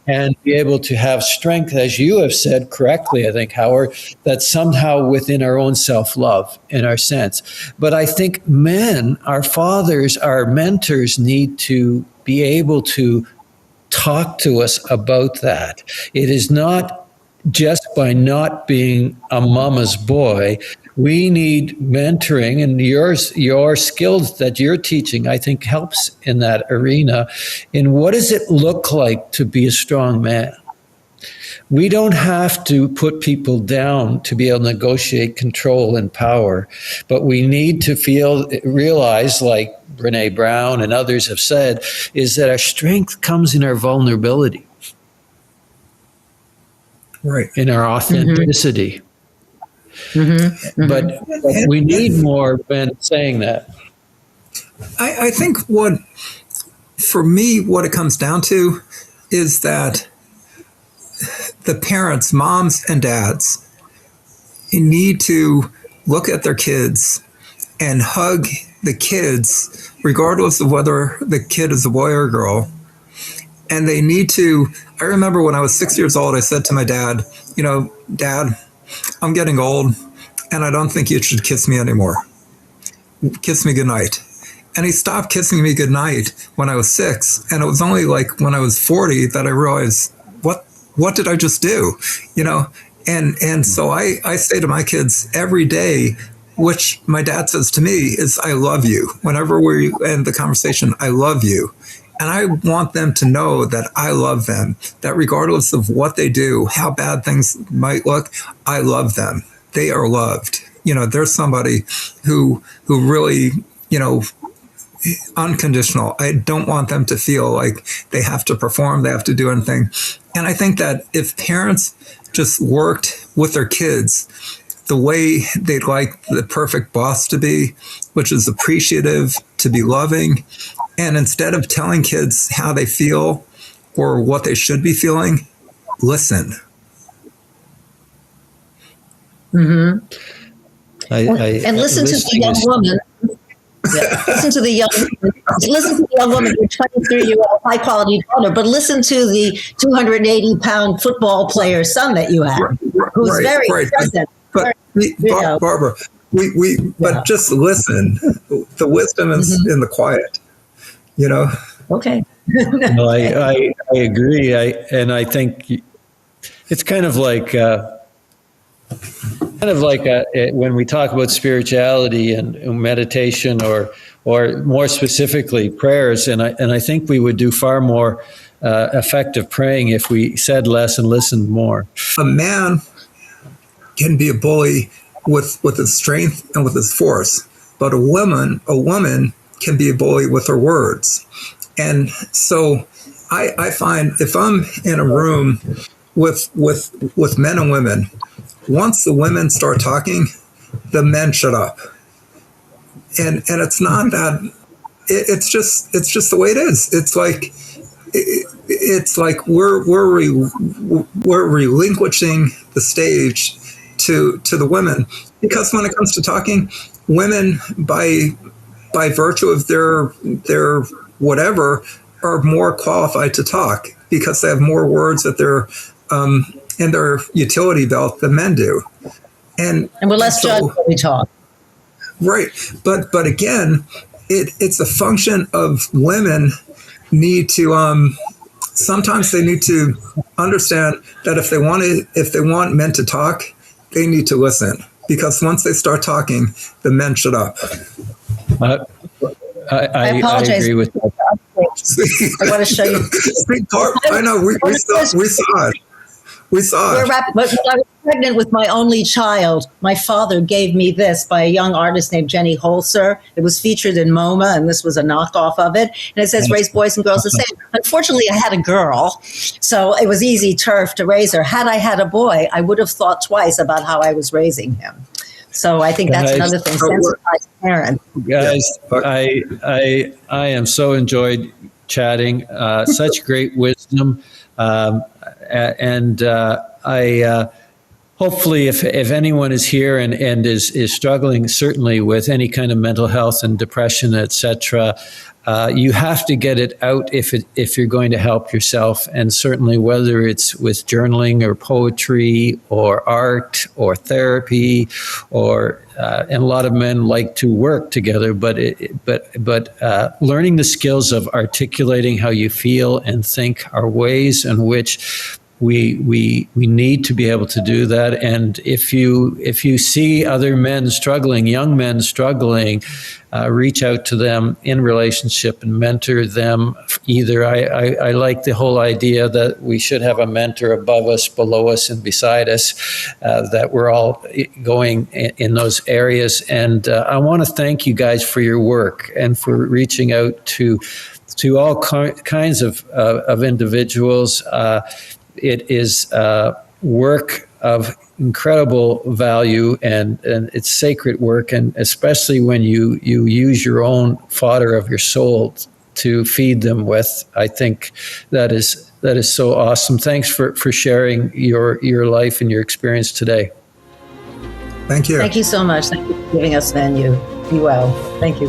and be able to have strength, as you have said correctly, I think, Howard, that's somehow within our own self-love, in our sense. But I think men, our fathers, our mentors, need to be able to talk to us about that. It is not just by not being a mama's boy. We need mentoring, and your skills that you're teaching, I think, helps in that arena. In what does it look like to be a strong man? We don't have to put people down to be able to negotiate control and power, but we need to realize, like Brene Brown and others have said, is that our strength comes in our vulnerability, right, in our authenticity. Mm-hmm. But we need more men saying that. I think for me, what it comes down to is that the parents, moms and dads, need to look at their kids and hug the kids, regardless of whether the kid is a boy or a girl. And they need to, I remember when I was 6 years old, I said to my dad, Dad, I'm getting old. and I don't think you should kiss me anymore. Kiss me goodnight. And he stopped kissing me goodnight when I was 6. And it was only like when I was 40 that I realized, what did I just do? You know? And so I say to my kids every day, which my dad says to me, is I love you. Whenever we end the conversation, I love you. And I want them to know that I love them, that regardless of what they do, how bad things might look, I love them. They are loved. You know, there's somebody who really, you know, unconditional. I don't want them to feel like they have to perform, they have to do anything. And I think that if parents just worked with their kids the way they'd like the perfect boss to be, which is appreciative, to be loving, and instead of telling kids how they feel or what they should be feeling, listen. Mm-hmm. And listen to the young woman. Yeah. Listen to the young woman, your 23-year-old high-quality daughter, but listen to the 280-pound football player son that you have, who's very present. But Barbara, but just listen. The wisdom is in the quiet. You know. Okay. No, I agree. I think it's kind of like when we talk about spirituality and meditation, or more specifically prayers, and I think we would do far more effective praying if we said less and listened more. A man can be a bully with his strength and with his force, but a woman can be a bully with her words. And so I find if I'm in a room with men and women, once the women start talking, the men shut up. And it's not that, it's just the way it is. It's like we're relinquishing the stage to the women, because when it comes to talking, women by virtue of their whatever are more qualified to talk because they have more words at their in their utility belt than men do, and we're less judged when we talk. Right, but again, it's a function of women need to sometimes they need to understand that if they want men to talk, they need to listen, because once they start talking, the men shut up. I apologize. I agree with that. I want to show you. I know we saw it. We saw it. But when I was pregnant with my only child, my father gave me this by a young artist named Jenny Holzer. It was featured in MoMA, and this was a knockoff of it. And it says, raise boys and girls the same. Unfortunately, I had a girl, so it was easy turf to raise her. Had I had a boy, I would have thought twice about how I was raising him. So I think that's another thing, sensitized parents. Guys, I am so enjoyed chatting. Such great wisdom. And I hopefully if anyone is here and is struggling certainly with any kind of mental health and depression, etc., you have to get it out if you're going to help yourself. And certainly whether it's with journaling or poetry or art or therapy, or and a lot of men like to work together, but learning the skills of articulating how you feel and think are ways in which we need to be able to do that. And if you see other men struggling, young men struggling, reach out to them in relationship and mentor them. Either I like the whole idea that we should have a mentor above us, below us, and beside us, that we're all going in those areas. And I want to thank you guys for your work and for reaching out to all kinds of individuals. It is work of incredible value, and it's sacred work, and especially when you use your own fodder of your soul to feed them with. I think that is so awesome. Thanks for sharing your life and your experience today. Thank you. Thank you so much. Thank you for giving us venue. Be well. Thank you.